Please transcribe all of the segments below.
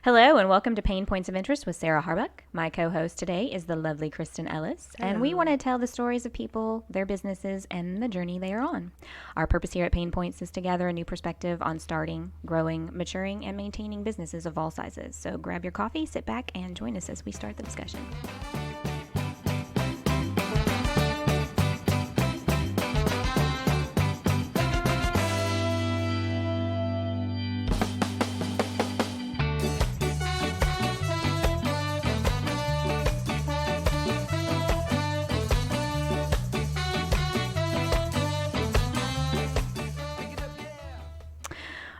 Hello and welcome to PaynePoints of Interest with Sarah Harbuck. My co-host today is the lovely Kristen Ellis, and we want to tell the stories of people, their businesses, and the journey they are on. Our purpose here at PaynePoints is to gather a new perspective on starting, growing, maturing, and maintaining businesses of all sizes. So grab your coffee, sit back, and join us as we start the discussion.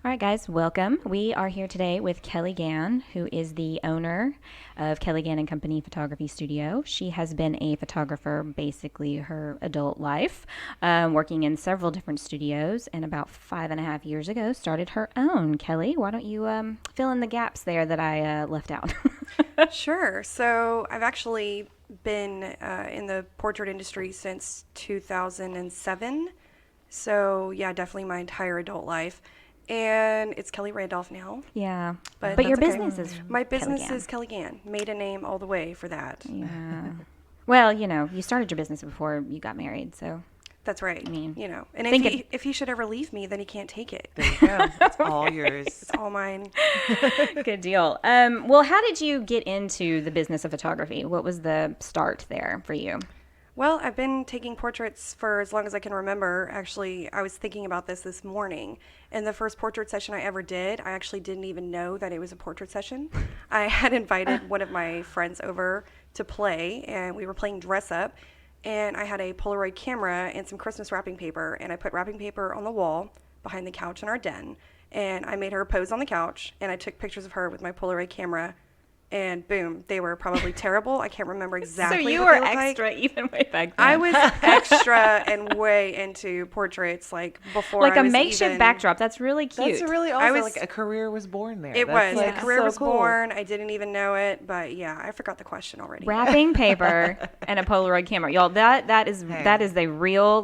All right, guys, welcome. We are here today with Kellie Gann, who is the owner of Kellie Gann and Company Photography Studio. She has been a photographer basically her adult life, working in several different studios, and about 5.5 years ago started her own. Kellie, why don't you fill in the gaps there that I left out? Sure. So I've actually been in the portrait industry since 2007. So yeah, definitely my entire adult life. And it's Kellie Randolph now. Yeah, But your that's okay. business is My business Kellie Gann. is Kellie Gann. Made a name all the way for that. Yeah. Well, you started your business before you got married, so. That's right. I mean, and if he should ever leave me, then he can't take it. There you go. It's all yours. It's all mine. Good deal. Well, how did you get into the business of photography? What was the start there for you? Well, I've been taking portraits for as long as I can remember. Actually, I was thinking about this morning. And the first portrait session I ever did, I actually didn't even know that it was a portrait session. I had invited one of my friends over to play, and we were playing dress up. And I had a Polaroid camera and some Christmas wrapping paper, and I put wrapping paper on the wall behind the couch in our den. And I made her pose on the couch, and I took pictures of her with my Polaroid camera. And boom, they were probably terrible. I can't remember exactly So you what were they looked extra like. even way back then. I was extra and way into portraits before like I a was makeshift even, backdrop. That's really cute. That's really awesome. was- Like a career was born there. It That's was. like A career so was cool. born. I didn't even know it, but yeah, I forgot the question already. Wrapping paper and a Polaroid camera, y'all. That is a real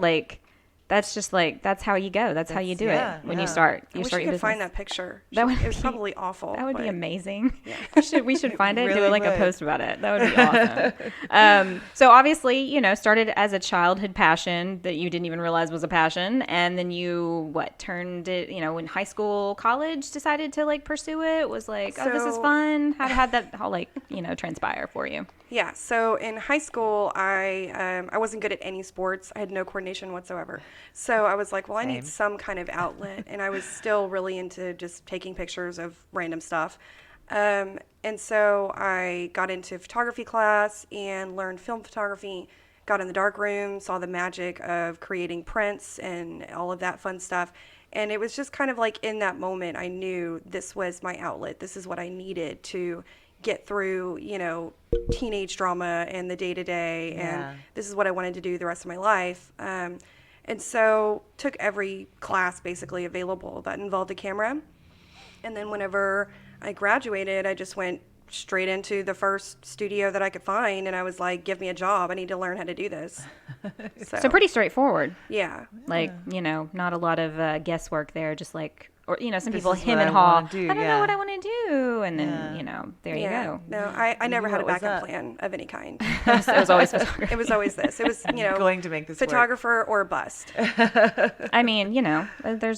that's how you go. That's how you do it when you start. I wish I could find that picture. That would It was be- probably awful. That would be but amazing. Yeah. We should find it, do really like a would. post about it. That would be awesome. So obviously, started as a childhood passion that you didn't even realize was a passion. And then you, turned it, in high school, college, decided to pursue it? Was like, oh, this is So- fun. How'd that all transpire for you? Yeah, so in high school, I wasn't good at any sports. I had no coordination whatsoever. So I was like, well, I need Same. some kind of outlet. And I was still really into just taking pictures of random stuff. And so I got into photography class and learned film photography, got in the dark room, saw the magic of creating prints and all of that fun stuff. And it was just kind of like in that moment, I knew this was my outlet. This is what I needed to get through, teenage drama and the day-to-day. Yeah. And this is what I wanted to do the rest of my life. And so took every class basically available that involved a camera. And then whenever I graduated, I just went straight into the first studio that I could find. And I was like, give me a job. I need to learn how to do this. So pretty straightforward. Yeah. Not a lot of guesswork there, just or some This people is hem what and I haw. wanna do, I don't know yeah. what I want to do, and then there you Yeah. go. No, I never knew had a what was up up. plan of any kind. It was always photography. It was always this. It was, Going to make this work. photographer or bust. I mean, there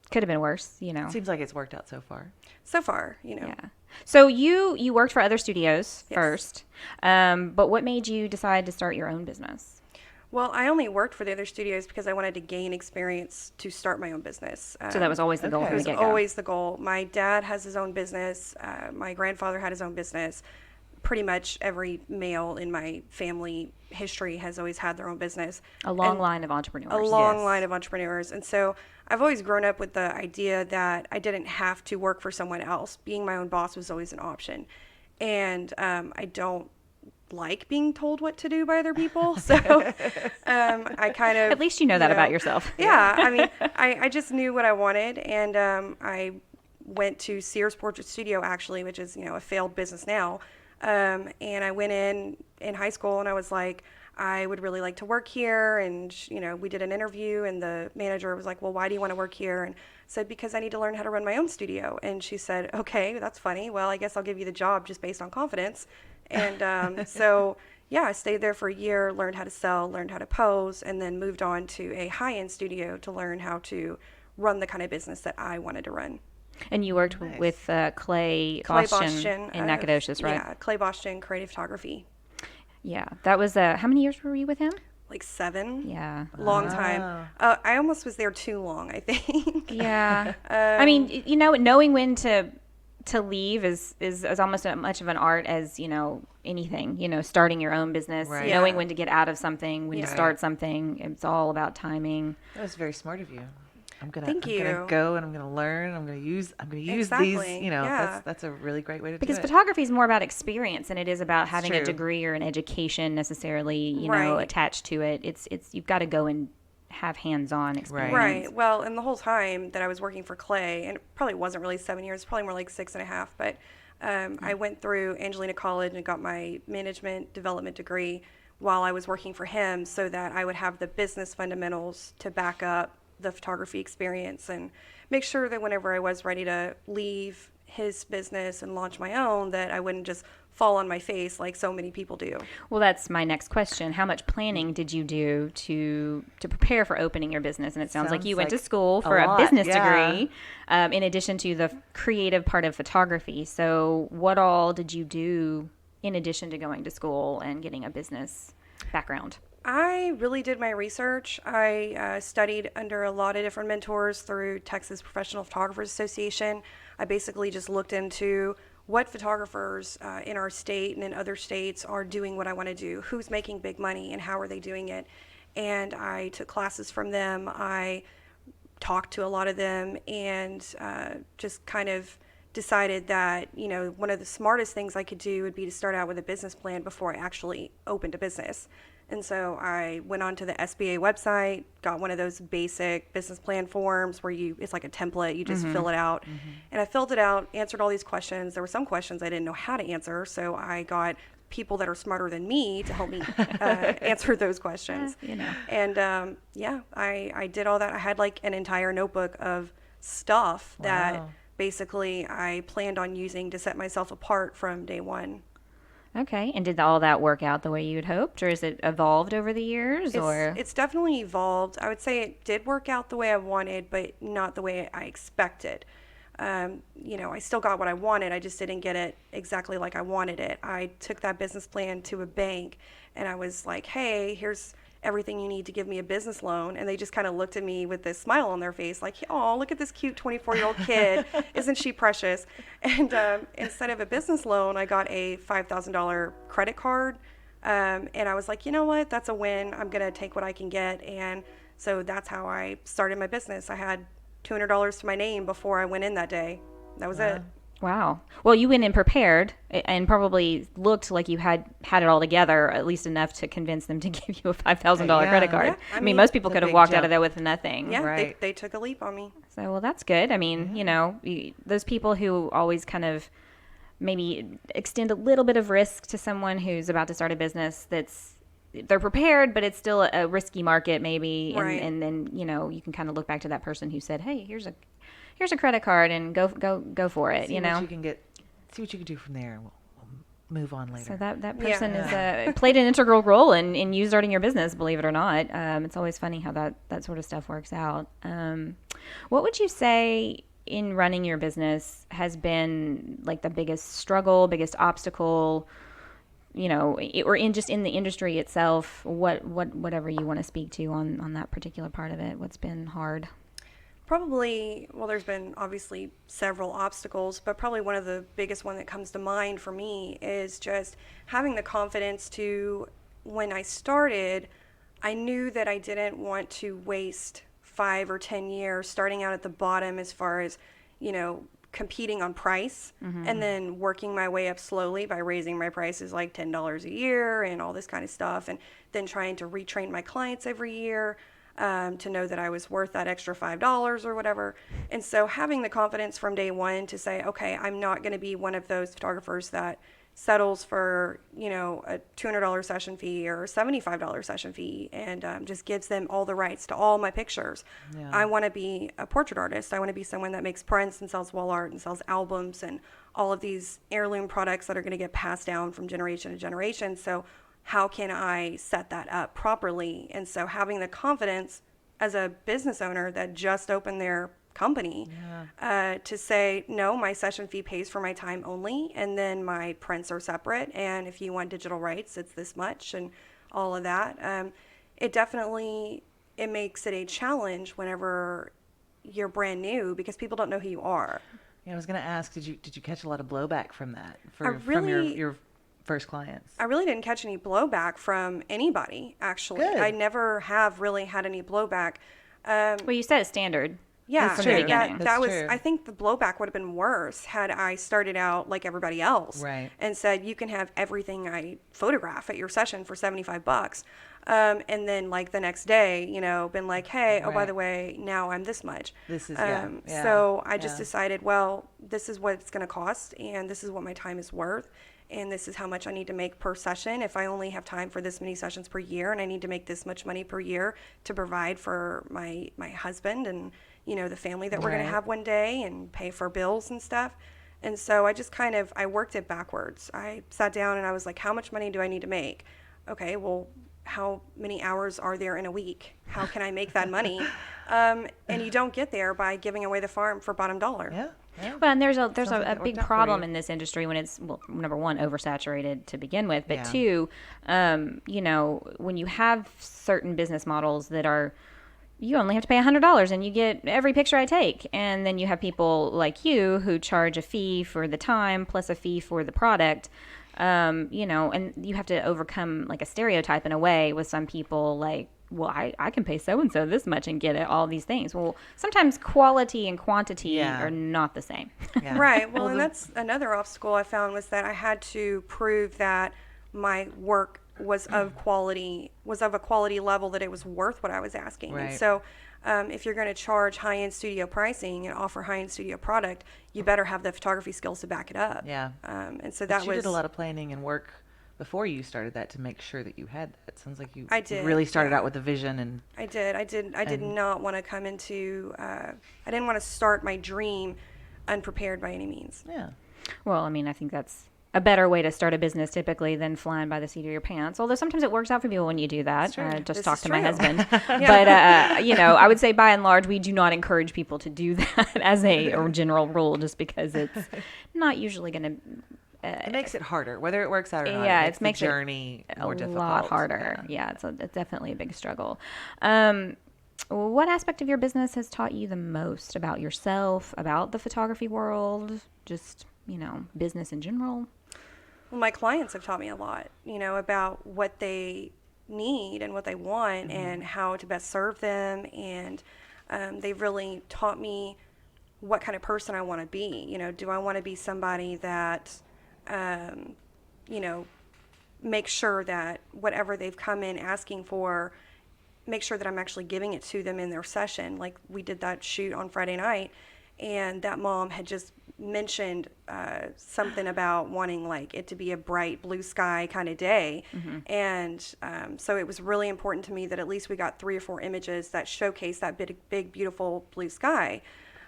could have been worse. Seems like it's worked out so far. So far, Yeah. So you worked for other studios Yes. first, but what made you decide to start your own business? Well, I only worked for the other studios because I wanted to gain experience to start my own business. So that was always the goal Okay. from It the was get-go. always the goal. My dad has his own business. My grandfather had his own business. Pretty much every male in my family history has always had their own business. A long And line of entrepreneurs. A long Yes. line of entrepreneurs. And so I've always grown up with the idea that I didn't have to work for someone else. Being my own boss was always an option. And I don't like being told what to do by other people. So I kind of... At least you know that about yourself. Yeah. I mean, I just knew what I wanted. And I went to Sears Portrait Studio, actually, which is, a failed business now. And I went in high school and I was like, I would really like to work here. And, we did an interview and the manager was like, well, why do you want to work here? And Said, because I need to learn how to run my own studio. And she said, okay, that's funny. Well, I guess I'll give you the job just based on confidence. And so, yeah, I stayed there for a year, learned how to sell, learned how to pose, and then moved on to a high-end studio to learn how to run the kind of business that I wanted to run. And you worked Nice. with Clay Clay Boston in Nacogdoches, right? Yeah, Clay Boston Creative Photography. Yeah. That was, how many years were you with him? Like 7. Yeah. Long time. I almost was there too long, I think. Yeah. I mean, knowing when to leave is almost as much of an art as, anything, starting your own business, Right. knowing Yeah. when to get out of something, when to Yeah. start something. It's all about timing. That was very smart of you. Thank I'm gonna you. go and I'm gonna learn. I'm gonna use Exactly. these. Yeah. That's a really great way to Because do it. photography is more about experience than it is about having a true. degree or an education necessarily, Right. attached to it. It's you've got to go and have hands-on experience. Right. Well, and the whole time that I was working for Clay, and it probably wasn't really 7 years, probably more like 6.5, but I went through Angelina College and got my management development degree while I was working for him so that I would have the business fundamentals to back up the photography experience and make sure that whenever I was ready to leave his business and launch my own, that I wouldn't just fall on my face like so many people do. Well, that's my next question. How much planning did you do to prepare for opening your business? And it sounds like Sounds you went to like school for a a lot, business yeah. degree, in addition to the creative part of photography. So what all did you do in addition to going to school and getting a business background? I really did my research. I studied under a lot of different mentors through Texas Professional Photographers Association. I basically just looked into what photographers in our state and in other states are doing what I want to do, who's making big money and how are they doing it. And I took classes from them. I talked to a lot of them and just kind of decided that, one of the smartest things I could do would be to start out with a business plan before I actually opened a business. And so I went onto the SBA website, got one of those basic business plan forms where it's like a template, you just fill it out. And I filled it out, answered all these questions. There were some questions I didn't know how to answer, so I got people that are smarter than me to help me answer those questions. And I did all that. I had like an entire notebook of stuff that Wow. basically I planned on using to set myself apart from day one. Okay. And did all that work out the way you'd hoped, or has it evolved over the years? It's definitely evolved. I would say it did work out the way I wanted, but not the way I expected. I still got what I wanted. I just didn't get it exactly like I wanted it. I took that business plan to a bank and I was like, hey, here's everything you need to give me a business loan. And they just kind of looked at me with this smile on their face like, oh, look at this cute 24-year-old kid. Isn't she precious? And instead of a business loan, I got a $5,000 credit card. And I was like, you know what? That's a win. I'm going to take what I can get. And so that's how I started my business. I had $200 to my name before I went in that day. That was it. Wow. Well, you went in prepared and probably looked like you had it all together, at least enough to convince them to give you a $5,000 credit card. Yeah, I mean, most people the could have big walked out jump. of there with nothing. Yeah, Right. they took a leap on me. So, well, that's good. I mean, those people who always kind of maybe extend a little bit of risk to someone who's about to start a business they're prepared, but it's still a risky market maybe. Right. And then, you can kind of look back to that person who said, hey, here's a credit card and go for it, See what you can get. See what you can do from there. We'll move on later. So that person is played an integral role in you starting your business, believe it or not. It's always funny how that sort of stuff works out. What would you say in running your business has been like the biggest struggle, biggest obstacle, or in the industry itself? Whatever you want to speak to on that particular part of it. What's been hard? Probably, well, there's been obviously several obstacles, but probably one of the biggest one that comes to mind for me is just having the confidence to, when I started, I knew that I didn't want to waste 5 or 10 years starting out at the bottom as far as, competing on price and then working my way up slowly by raising my prices like $10 a year and all this kind of stuff, and then trying to retrain my clients every year. to know that I was worth that extra $5 or whatever. And so having the confidence from day one to say, okay, I'm not going to be one of those photographers that settles for, a $200 session fee or a $75 session fee and just gives them all the rights to all my pictures. Yeah. I want to be a portrait artist. I want to be someone that makes prints and sells wall art and sells albums and all of these heirloom products that are going to get passed down from generation to generation. So how can I set that up properly? And so having the confidence as a business owner that just opened their company to say, no, my session fee pays for my time only, and then my prints are separate. And if you want digital rights, it's this much and all of that. It makes it a challenge whenever you're brand new because people don't know who you are. Yeah, I was going to ask, did you catch a lot of blowback from that from your first clients? I really didn't catch any blowback from anybody, actually. Good. I never have really had any blowback. Well, you set a standard. Yeah, That's true. that was. True. I think the blowback would have been worse had I started out like everybody else, Right. and said you can have everything I photograph at your session for $75, and then like the next day, been like, hey, oh by Right. the way, now I'm this much. This is So I just decided, well, this is what it's going to cost, and this is what my time is worth. And this is how much I need to make per session. If I only have time for this many sessions per year, and I need to make this much money per year to provide for my husband and the family that we're going Right. to have one day and pay for bills and stuff. And so I just I worked it backwards. I sat down and I was like, how much money do I need to make? Okay, well, how many hours are there in a week? How can I make that money? And you don't get there by giving away the farm for bottom dollar. Yeah. Well, and there's a like that big worked out for problem you. in this industry when it's, well, number one, oversaturated to begin with, but Yeah. two, when you have certain business models that are, you only have to pay $100 and you get every picture I take, and then you have people like you who charge a fee for the time plus a fee for the product. And you have to overcome like a stereotype in a way with some people like, well, I can pay so-and-so this much and get it, all these things. Well, sometimes quality and quantity Yeah. are not the same. Yeah. Right. Well, and that's another obstacle I found was that I had to prove that my work was of a quality level that it was worth what I was asking. Right. And so if you're going to charge high-end studio pricing and offer high-end studio product, you better have the photography skills to back it up. Yeah. And so But that you was did a lot of planning and work before you started that to make sure that you had that. Sounds like you I did, really started yeah. out with a vision and I did not want to come into I didn't want to start my dream unprepared by any means. yeah. Well, I mean, I think that's a better way to start a business typically than flying by the seat of your pants. Although sometimes it works out for people when you do that. Just This talk is to my true. husband. But, I would say by and large, we do not encourage people to do that as a general rule, just because it's not usually going to It makes it harder, whether it works out or not. Yeah, it it makes makes the it journey more a difficult. lot harder. Yeah, it's definitely a big struggle. What aspect of your business has taught you the most about yourself, about the photography world, just, business in general? Well, my clients have taught me a lot, about what they need and what they want and how to best serve them. And they've really taught me what kind of person I want to be. Do I want to be somebody that, make sure that whatever they've come in asking for, make sure that I'm actually giving it to them in their session. Like we did that shoot on Friday night, and that mom had just mentioned something about wanting like it to be a bright blue sky kind of day. And so it was really important to me that at least we got 3 or 4 images that showcase that big beautiful blue sky.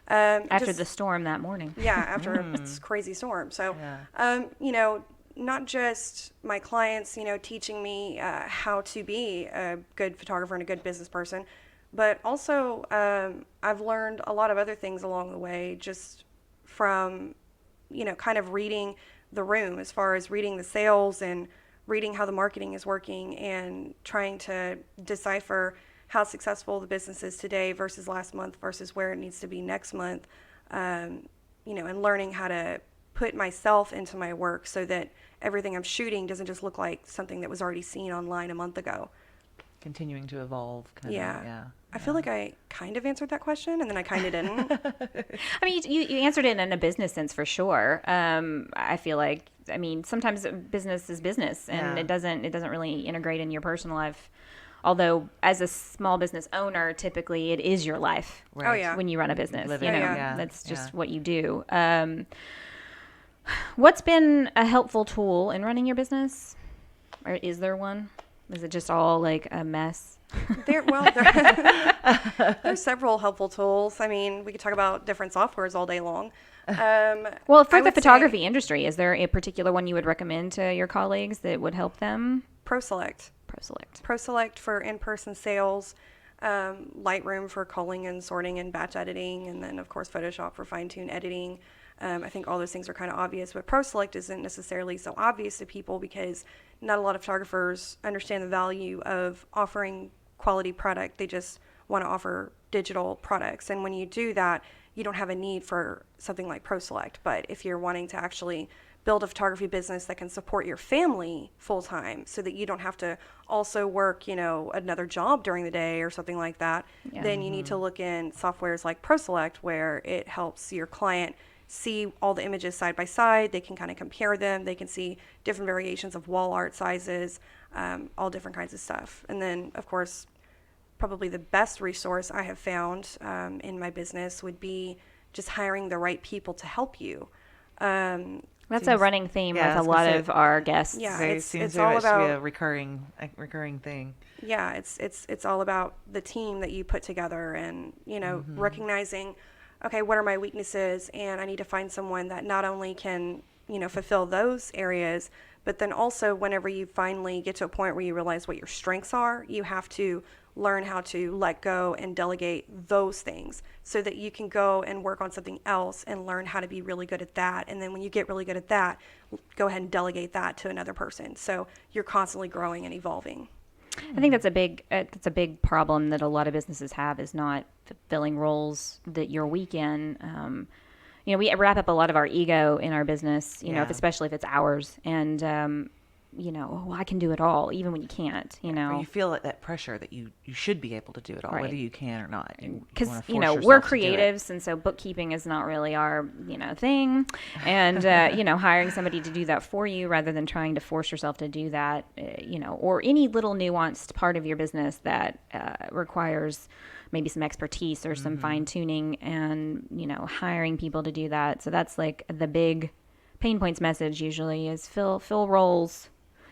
After the storm that morning. Yeah, after this crazy storm. So, not just my clients, teaching me how to be a good photographer and a good business person, but also I've learned a lot of other things along the way just from, kind of reading the room as far as reading the sales and reading how the marketing is working and trying to decipher how successful the business is today versus last month versus where it needs to be next month, and learning how to put myself into my work so that everything I'm shooting doesn't just look like something that was already seen online a month ago. Continuing to evolve. Yeah. I feel like I kind of answered that question and then I kind of didn't. I mean, you answered it in a business sense for sure. I feel like, sometimes business is business, and Yeah. it doesn't really integrate in your personal life although as a small business owner, typically it is your life. Right. Oh, yeah. When you run a business, Live you it. know, Yeah. that's just Yeah. what you do. What's been a helpful tool in running your business? Or is there one? Is it just all like a mess? There's several helpful tools. I mean, we could talk about different softwares all day long. Well, for I the would say photography industry, is there a particular one you would recommend to your colleagues that would help them? ProSelect. ProSelect. ProSelect for in-person sales, Lightroom for culling and sorting and batch editing, and then of course Photoshop for fine-tune editing. I think all those things are kind of obvious, but ProSelect isn't necessarily so obvious to people because not a lot of photographers understand the value of offering quality product. They just want to offer digital products, and when you do that, you don't have a need for something like ProSelect. But if you're wanting to actually build a photography business that can support your family full time so that you don't have to also work, another job during the day or something like that, then you need to look in softwares like ProSelect where it helps your client see all the images side by side. They can kind of compare them. They can see different variations of wall art sizes, all different kinds of stuff. And then, of course, probably the best resource I have found in my business would be just hiring the right people to help you. That's a running theme Yeah, I with a was gonna lot say- of our guests. Yeah, It seems it's very all much to be about a recurring thing. yeah, it's all about the team that you put together and, recognizing, okay, what are my weaknesses? And I need to find someone that not only can, fulfill those areas, but then also whenever you finally get to a point where you realize what your strengths are, you have to learn how to let go and delegate those things so that you can go and work on something else and learn how to be really good at that. And then when you get really good at that, go ahead and delegate that to another person. So you're constantly growing and evolving. I think that's a big problem that a lot of businesses have is not fulfilling roles that you're weak in. We wrap up a lot of our ego in our business, especially if it's ours. And, I can do it all, even when you can't, Or you feel that pressure that you should be able to do it all, Right. whether you can or not. Because wanna we're force yourself to do it. creatives, and so bookkeeping is not really our thing. And hiring somebody to do that for you rather than trying to force yourself to do that, or any little nuanced part of your business that requires maybe some expertise or some fine tuning, and hiring people to do that. So that's like the big PaynePoints message usually is fill roles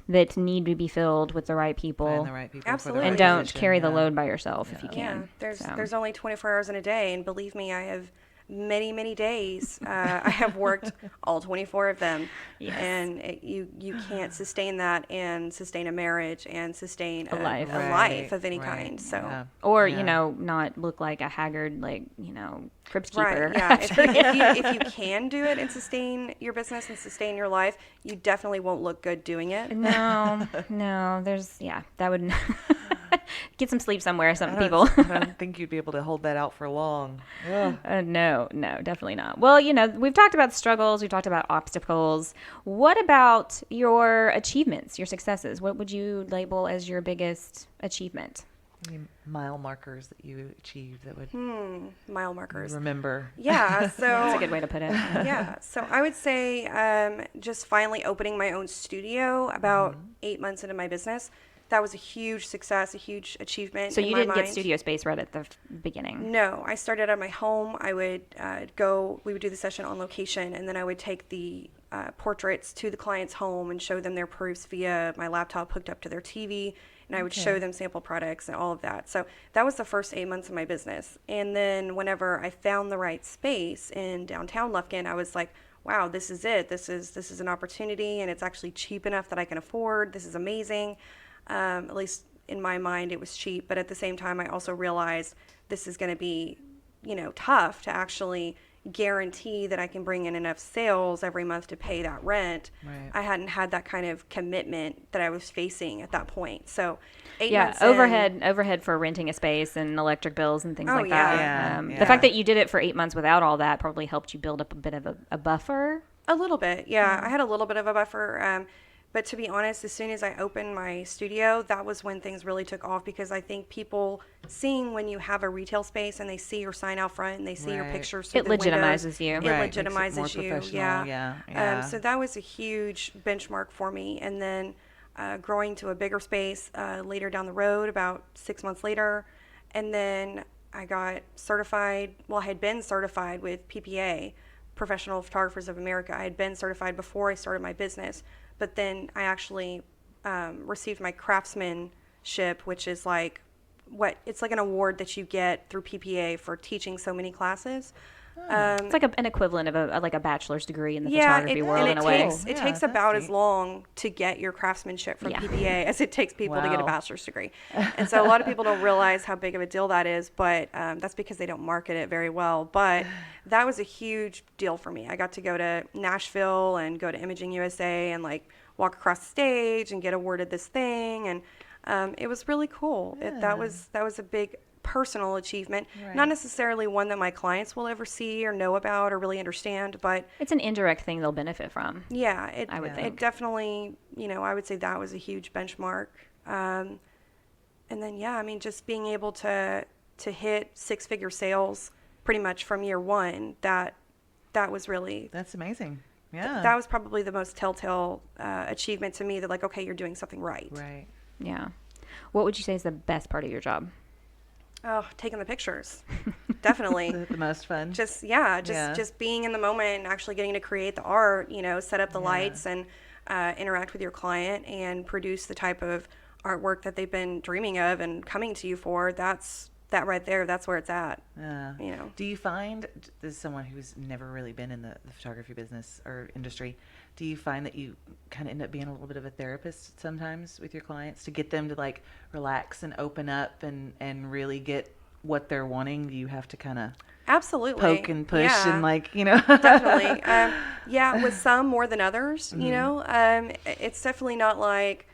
that need to be filled with the right people. Find the right people Absolutely. for the And right don't position, carry the yeah. load by yourself if you Yeah, can. there's only 24 hours in a day, and believe me, I have many days. I have worked all 24 of them, Yes. and you can't sustain that and sustain a marriage and sustain A life. a life of any Right, kind. So. yeah. Or, Yeah. not look like a haggard, crypt keeper. Right. Yeah. If you can do it and sustain your business and sustain your life, you definitely won't look good doing it. No, that would get some sleep somewhere, some I people. don't think you'd be able to hold that out for long. Ugh. No, definitely not. Well, we've talked about struggles, we've talked about obstacles. What about your achievements, your successes? What would you label as your biggest achievement? Any mile markers that you achieved that would Mile markers. remember? Yeah. So That's a good way to put it. yeah. So I would say just finally opening my own studio about 8 months into my business. That was a huge success, a huge achievement. So in you my didn't get mind. studio space right at the beginning. No, I started at my home. I would we would do the session on location, and then I would take the portraits to the client's home and show them their proofs via my laptop hooked up to their TV, and I would show them sample products and all of that. So that was the first 8 months of my business. And then whenever I found the right space in downtown Lufkin, I was like, wow, this is it. This is an opportunity, and it's actually cheap enough that I can afford. This is amazing. At least in my mind, it was cheap. But at the same time, I also realized this is going to be, tough to actually guarantee that I can bring in enough sales every month to pay that rent. Right. I hadn't had that kind of commitment that I was facing at that point. So 8 Yeah, months overhead for renting a space and electric bills and things Oh, like that. yeah. The Yeah. fact that you did it for 8 months without all that probably helped you build up a bit of a buffer. A little bit, yeah. I had a little bit of a buffer. But to be honest, as soon as I opened my studio, that was when things really took off, because I think people seeing when you have a retail space and they see your sign out front and they see your Right. pictures through It the windows, legitimizes you. It Right, makes it more legitimizes you, professional, yeah. yeah. So that was a huge benchmark for me. And then growing to a bigger space later down the road, about 6 months later. And then I got certified. Well, I had been certified with PPA, Professional Photographers of America. I had been certified before I started my business, but then I actually received my craftsmanship, which is like it's like an award that you get through PPA for teaching so many classes. It's like an equivalent of a bachelor's degree in the photography world in a way. It takes about as long to get your craftsmanship from PPA as it takes people to get a bachelor's degree. And so a lot of people don't realize how big of a deal that is, but that's because they don't market it very well. But that was a huge deal for me. I got to go to Nashville and go to Imaging USA and like walk across the stage and get awarded this thing. And it was really cool. That was a big personal achievement, not necessarily one that my clients will ever see or know about or really understand, but it's an indirect thing they'll benefit from. Yeah, it definitely, I would say that was a huge benchmark. And then, I mean, just being able to hit 6-figure sales pretty much from year one, that was really... That's amazing. Yeah. That was probably the most telltale achievement to me, that like, okay, you're doing something right. Right. Yeah. What would you say is the best part of your job? Oh, taking the pictures. Definitely. The most fun. Just being in the moment and actually getting to create the art, set up the lights and interact with your client and produce the type of artwork that they've been dreaming of and coming to you for. That right there, that's where it's at. Do you find, as someone who's never really been in the photography business or industry, do you find that you kind of end up being a little bit of a therapist sometimes with your clients to get them to like relax and open up and really get what they're wanting? Do you have to kind of absolutely poke and push and Definitely. With some more than others, it's definitely not like,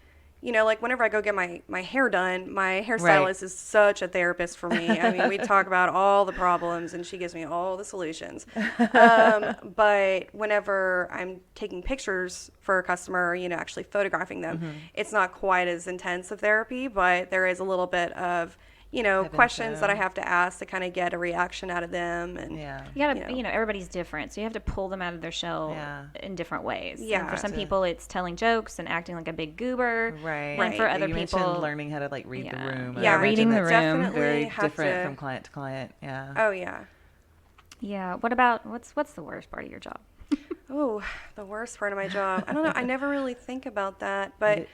like whenever I go get my hair done, my hairstylist is such a therapist for me. I mean, we talk about all the problems and she gives me all the solutions. But whenever I'm taking pictures for a customer, actually photographing them, it's not quite as intense of therapy, but there is a little bit of questions that I have to ask to kind of get a reaction out of them. And you gotta, everybody's different, so you have to pull them out of their shell in different ways. Yeah. And for some people, it's telling jokes and acting like a big goober. Right. And for other you people, mentioned learning how to like read the room. Yeah, reading the room. Definitely very different from client to client. Yeah. Oh yeah. Yeah. What about what's the worst part of your job? Oh, the worst part of my job. I don't know. I never really think about that, but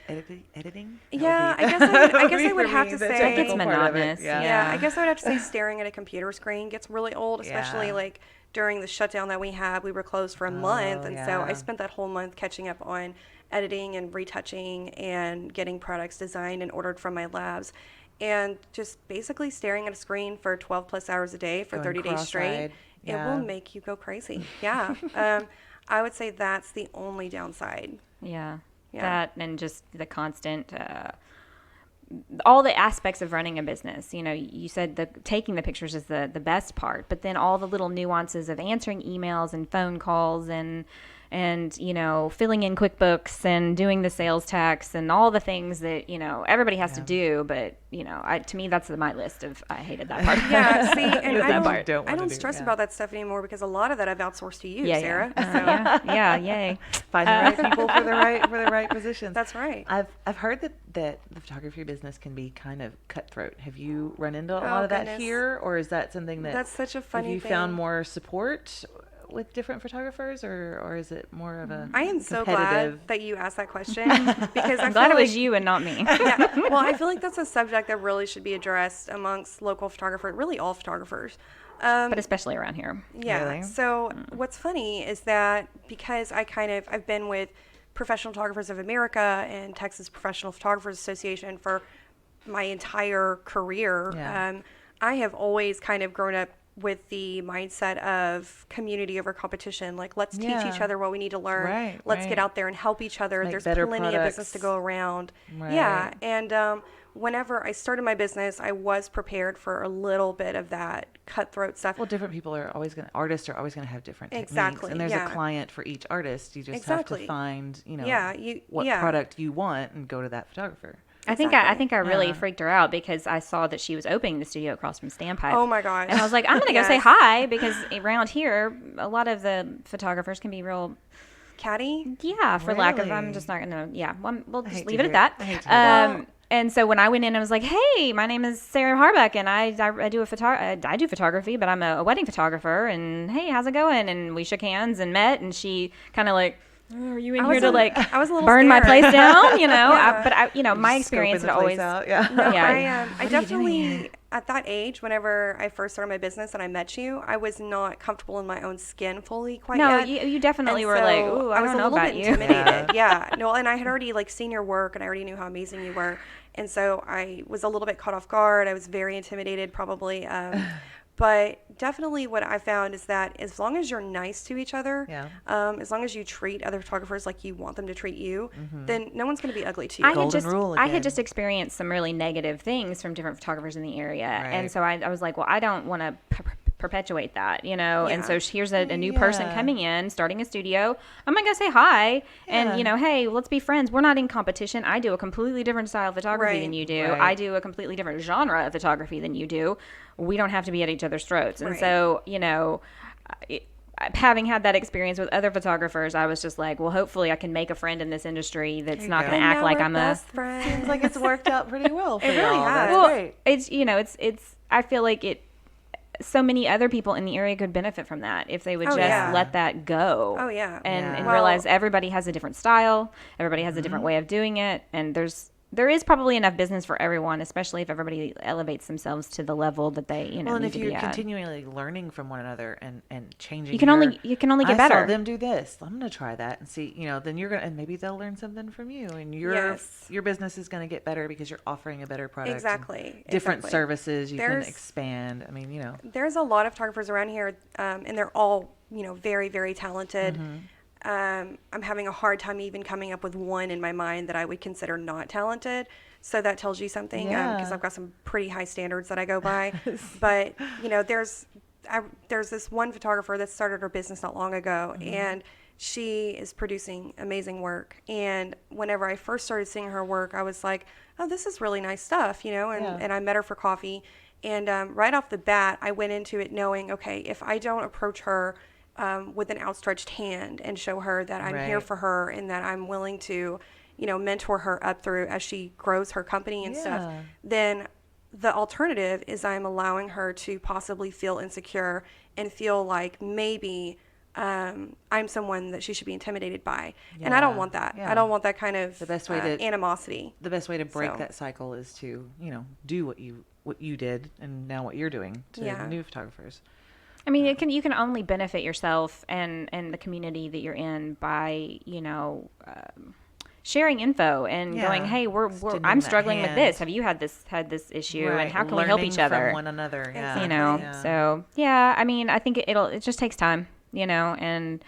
editing. Yeah, I guess I would have to say it gets monotonous. Yeah, I guess I would have to say staring at a computer screen gets really old, especially like during the shutdown that we had. We were closed for a month, and so I spent that whole month catching up on editing and retouching and getting products designed and ordered from my labs. And just basically staring at a screen for 12 plus hours a day for 30 days straight, it will make you go crazy. Yeah. I would say that's the only downside. Yeah. That and just the constant, all the aspects of running a business. You said taking the pictures is the best part, but then all the little nuances of answering emails and phone calls and filling in QuickBooks and doing the sales tax and all the things that, everybody has to do. But, to me, that's my list of, I hated that part. Yeah, see, and I don't do, stress about that stuff anymore because a lot of that I've outsourced to you, yeah, Sarah. Yeah. So. Yay. Find the right people for the right positions. That's right. I've heard that the photography business can be kind of cutthroat. Have you run into a lot of that here, or is that something that's such a funny thing? Have you found more support with different photographers, or is it more of a I am so glad that you asked that question because I'm glad it was you and not me. Well, I feel like that's a subject that really should be addressed amongst local photographers, really all photographers. But especially around here. Yeah. Really? So what's funny is that because I've been with Professional Photographers of America and Texas Professional Photographers Association for my entire career, I have always kind of grown up with the mindset of community over competition. Like, let's teach each other what we need to learn. Let's get out there and help each other. There's plenty of business to go around. Yeah. And whenever I started my business, I was prepared for a little bit of that cutthroat stuff. Well, different people are always artists are always going to have different techniques. Exactly. And there's a client for each artist. You just have to find, what product you want and go to that photographer. I think I really freaked her out because I saw that she was opening the studio across from Standpipe. Oh my gosh. And I was like, I'm going to go say hi because around here, a lot of the photographers can be real catty. Yeah, for lack of, I'm Really? just not gonna. Yeah, we'll I just hate leave to it at hear I hate to hear that. that. And so when I went in, I was like, "Hey, my name is Sarah Harbuck, and I do I do photography, but I'm a wedding photographer. And hey, how's it going?" And we shook hands and met, and she kind of like, "Oh, are you in here to like I was a little burn my scared. place down?" You know, Yeah. my Just scoping experience the had place always. out. Yeah. No, Yeah. I What are you doing definitely, here? at that age, whenever I first started my business and I met you, I was not comfortable in my own skin fully quite No, yet. you definitely And were like, so "Ooh, I was don't a know little about bit you." intimidated. Yeah. No, and I had already like seen your work and I already knew how amazing you were. And so I was a little bit caught off guard. I was very intimidated probably. But definitely what I found is that as long as you're nice to each other, Yeah. as long as you treat other photographers like you want them to treat you, then no one's going to be ugly to you. Golden rule I had again. just experienced some really negative things from different photographers in the area, and Right. so I was like, well, I don't want to perpetuate that, you know. And Yeah. so here's a new person Yeah. coming in, starting a studio. I'm gonna go say hi, and Yeah. you know, hey, let's be friends. We're not in competition. I do a completely different style of photography than Right. you do. Right. I do a completely different genre of photography than you do. We don't have to be at each other's throats, and Right. so you know. Having had that experience with other photographers, I was just like, well, hopefully I can make a friend in this industry that's you not go. going to And act now like we're I'm best friends. Seems like it's worked out pretty well for It really y'all. has. That's well, great. it's it's I feel like it so many other people in the area could benefit from that if they would Oh, just yeah. let that go. Oh, yeah. And Yeah. realize everybody has a different style, everybody has a different way of doing it, and there is probably enough business for everyone, especially if everybody elevates themselves to the level that they, you know, Well, and need if to you're be at. continually learning from one another and changing, You can only get I better. saw them do this. I'm gonna try that and see. You know, then you're gonna, and maybe they'll learn something from you, and Yes. your business is gonna get better because you're offering a better product. and Exactly. Different Exactly. services you can There's- expand. I mean, you know. There's a lot of photographers around here, and they're all, you know, very, very talented. I'm having a hard time even coming up with one in my mind that I would consider not talented. So that tells you something, because Yeah. I've got some pretty high standards that I go by. But you know, there's this one photographer that started her business not long ago, and she is producing amazing work. And whenever I first started seeing her work, I was like, oh, this is really nice stuff, you know. And Yeah. and I met her for coffee, and right off the bat, I went into it knowing, okay, if I don't approach her with an outstretched hand and show her that I'm here Right. for her and that I'm willing to, you know, mentor her up through as she grows her company and stuff, Yeah. then the alternative is I'm allowing her to possibly feel insecure and feel like maybe I'm someone that she should be intimidated by. And I don't Yeah. want that. Yeah. I don't want that kind of The best way to- animosity. The best way to break So- that cycle is to, you know, do what you did and now what you're doing to Yeah. new photographers. I mean, you can only benefit yourself and the community that you're in by, you know, sharing info and Yeah. going, hey, Extending I'm that struggling with hand. this. Have you had this issue? Right. And how can we help Learning each other? from one another? Yeah. You know, Yeah. so yeah. I mean, I think it just takes time, you know, and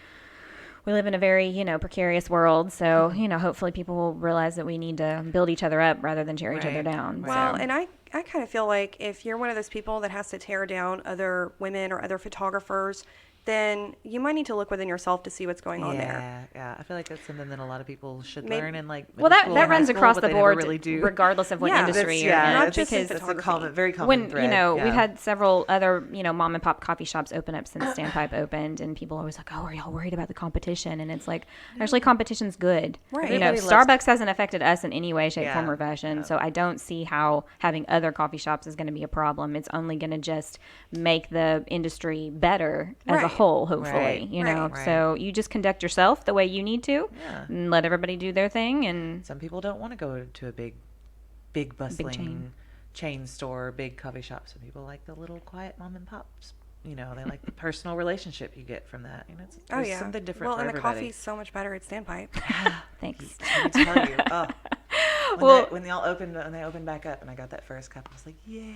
we live in a very, you know, precarious world. So, you know, hopefully people will realize that we need to build each other up rather than tear each other Right. down. Right. Well, So. and I kind of feel like if you're one of those people that has to tear down other women or other photographers, then you might need to look within yourself to see what's going on there. Yeah. I feel like that's something that a lot of people should Maybe- learn in like Well, middle school that and high runs school, across but the they never board, really do. regardless of what Yeah, industry you're yeah, in. not it's just in it's a photography. very common When thread. you know we've yeah. had several other, you know, mom and pop coffee shops open up since Standpipe opened, and people are always like, oh, are y'all worried about the competition? And it's like, actually, competition's good. Right. You know, Everybody loves- Starbucks hasn't affected us in any way, shape, Yeah. form, or fashion. So I don't see how having other coffee shops is going to be a problem. It's only going to just make the industry better as a Right. whole, hopefully. Right. You know, Right. so you just conduct yourself the way you need to, Yeah. and let everybody do their thing, and Some people don't want to go to a big bustling chain store, big coffee shop. Some people like the little quiet mom and pops. You know, they like the personal relationship you get from that. You know, it's, Oh there's yeah. something different Well, for and the everybody. coffee's so much better at Standpipe. thanks. Let me tell you. Oh. Well- When they opened back up and I got that first cup, I was like, yay.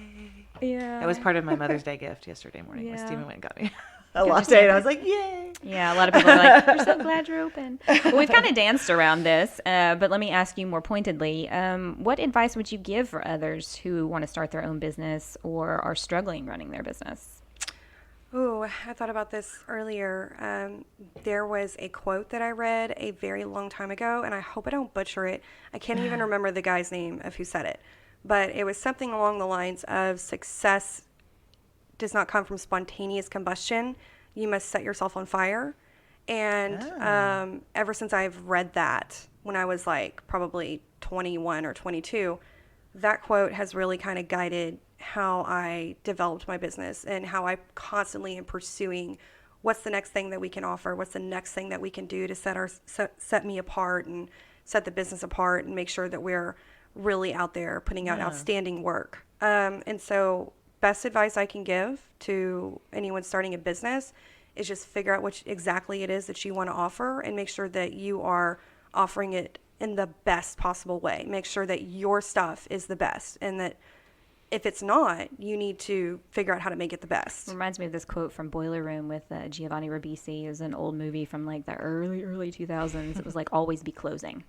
Yeah. That was part of my Mother's Day gift yesterday morning when Yeah. Stephen went and got me a latte, and I was like, yay. Yeah, a lot of people are like, "We're so glad you're open." Well, we've kind of danced around this, but let me ask you more pointedly: what advice would you give for others who want to start their own business or are struggling running their business? Ooh, I thought about this earlier. There was a quote that I read a very long time ago, and I hope I don't butcher it. I can't even remember the guy's name of who said it, but it was something along the lines of success does not come from spontaneous combustion. You must set yourself on fire. And ever since I've read that, when I was like probably 21 or 22, that quote has really kind of guided how I developed my business and how I constantly am pursuing what's the next thing that we can offer, what's the next thing that we can do to set me apart and set the business apart and make sure that we're really out there putting out outstanding work. And so best advice I can give to anyone starting a business is just figure out what exactly it is that you want to offer and make sure that you are offering it in the best possible way. Make sure that your stuff is the best, and that if it's not, you need to figure out how to make it the best. Reminds me of this quote from Boiler Room with Giovanni Ribisi. It was an old movie from like the early 2000s. It was like always be closing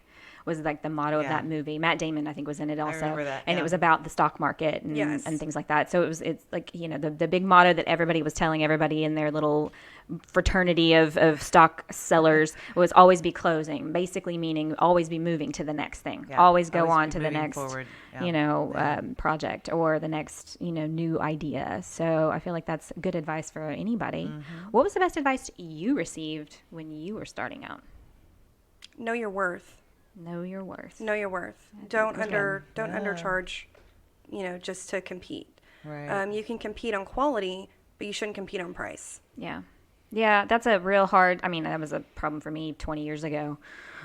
was like the motto of that movie. Matt Damon, I think, was in it also. I remember that, and it was about the stock market and, Yes. and things like that. So it's like, you know, the big motto that everybody was telling everybody in their little fraternity of stock sellers was always be closing, basically meaning always be moving to the next thing. Yeah. Always go Always on be to the moving next, forward. Yeah. you know, project or the next, you know, new idea. So I feel like that's good advice for anybody. Mm-hmm. What was the best advice you received when you were starting out? Know your worth. Know your worth. Know your worth. Don't undercharge, you know, just to compete. Right. You can compete on quality, but you shouldn't compete on price. Yeah. Yeah, that's a real hard, I mean, that was a problem for me 20 years ago.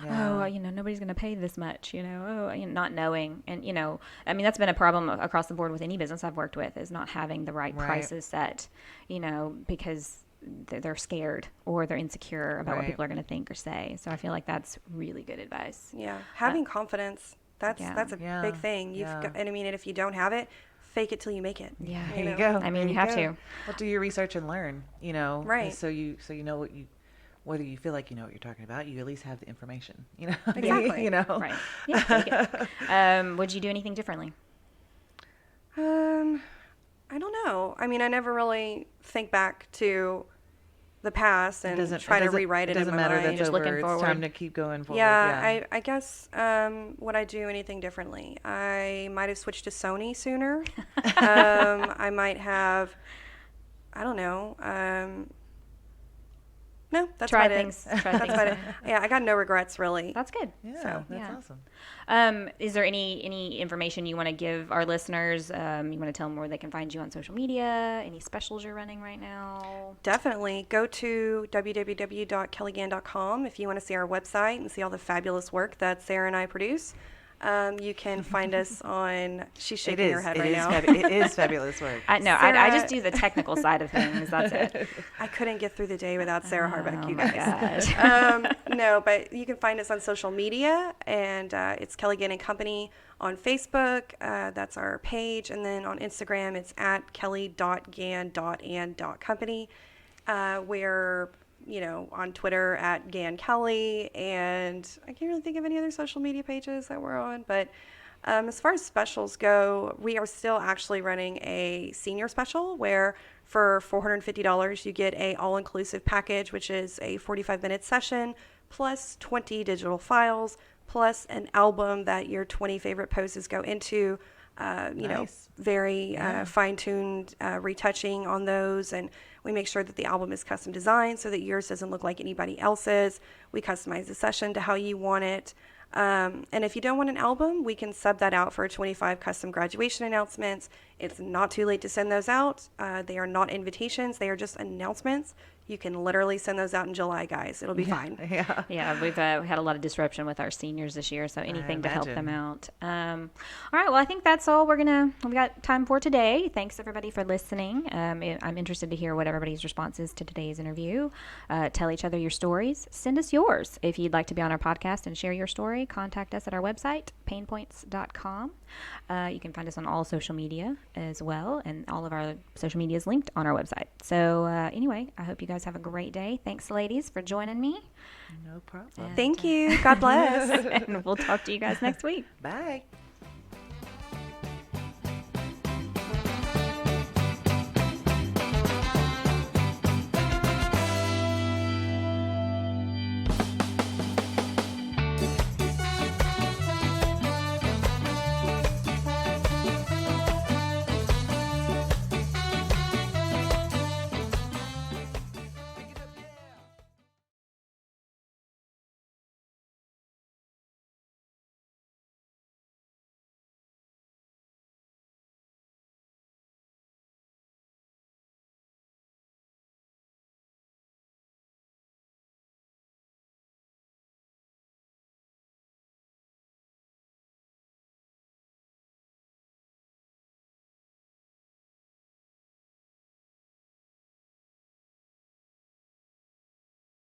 Yeah. Oh, you know, nobody's going to pay this much, you know, not knowing. And, you know, I mean, that's been a problem across the board with any business I've worked with is not having the right prices set, you know, because they're scared or they're insecure about what people are going to think or say. So I feel like that's really good advice. Yeah. Having confidence, that's a big thing. And I mean, and if you don't have it, fake it till you make it. Yeah. There you go. I mean, There you have go. to. Well, do your research and learn, you know. Right. So you know what you, whether you feel like you know what you're talking about, you at least have the information, you know. Exactly. You know. Right. Yeah. Take it. Would you do anything differently? I don't know. I mean, I never really think back to the past and try to rewrite it in my matter. mind. That's Just over. looking It's forward. time to keep going forward. Yeah, I guess would I do anything differently? I might have switched to Sony sooner. I might have, I don't know. No, that's Try about things. it. Try That's things. about it. Yeah, I got no regrets really. That's good. Yeah, So, that's yeah. awesome. Is there any information you want to give our listeners? You want to tell them where they can find you on social media? Any specials you're running right now? Definitely go to www.kelliegann.com if you want to see our website and see all the fabulous work that Sarah and I produce. You can find us on. She's shaking her head right now. It is fabulous work. I Sarah- just do the technical side of things. That's it. I couldn't get through the day without Sarah Harbeck, Oh you my guys. gosh. No, but you can find us on social media, and it's Kellie Gann and Company on Facebook. That's our page, and then on Instagram, it's at kelly.gann.and.company. We're on Twitter at Gann Kelly, and I can't really think of any other social media pages that we're on, but as far as specials go, we are still actually running a senior special where for $450 you get a all-inclusive package, which is a 45-minute session plus 20 digital files plus an album that your 20 favorite poses go into. Nice. Very fine-tuned retouching on those, and we make sure that the album is custom designed so that yours doesn't look like anybody else's. We customize the session to how you want it. And if you don't want an album, we can sub that out for 25 custom graduation announcements. It's not too late to send those out. They are not invitations. They are just announcements. You can literally send those out in July, guys. It'll be fine. Yeah. Yeah, we've had a lot of disruption with our seniors this year, so anything to help imagine. them out. All right, well, I think that's all we got time for today. Thanks everybody for listening. I'm interested to hear what everybody's response is to today's interview. Tell each other your stories. Send us yours. If you'd like to be on our podcast and share your story, contact us at our website, PaynePoints.com. You can find us on all social media as well, and all of our social media is linked on our website. So anyway, I hope you guys have a great day. Thanks, ladies, for joining me. No problem. Thank you. God bless. And we'll talk to you guys next week. Bye.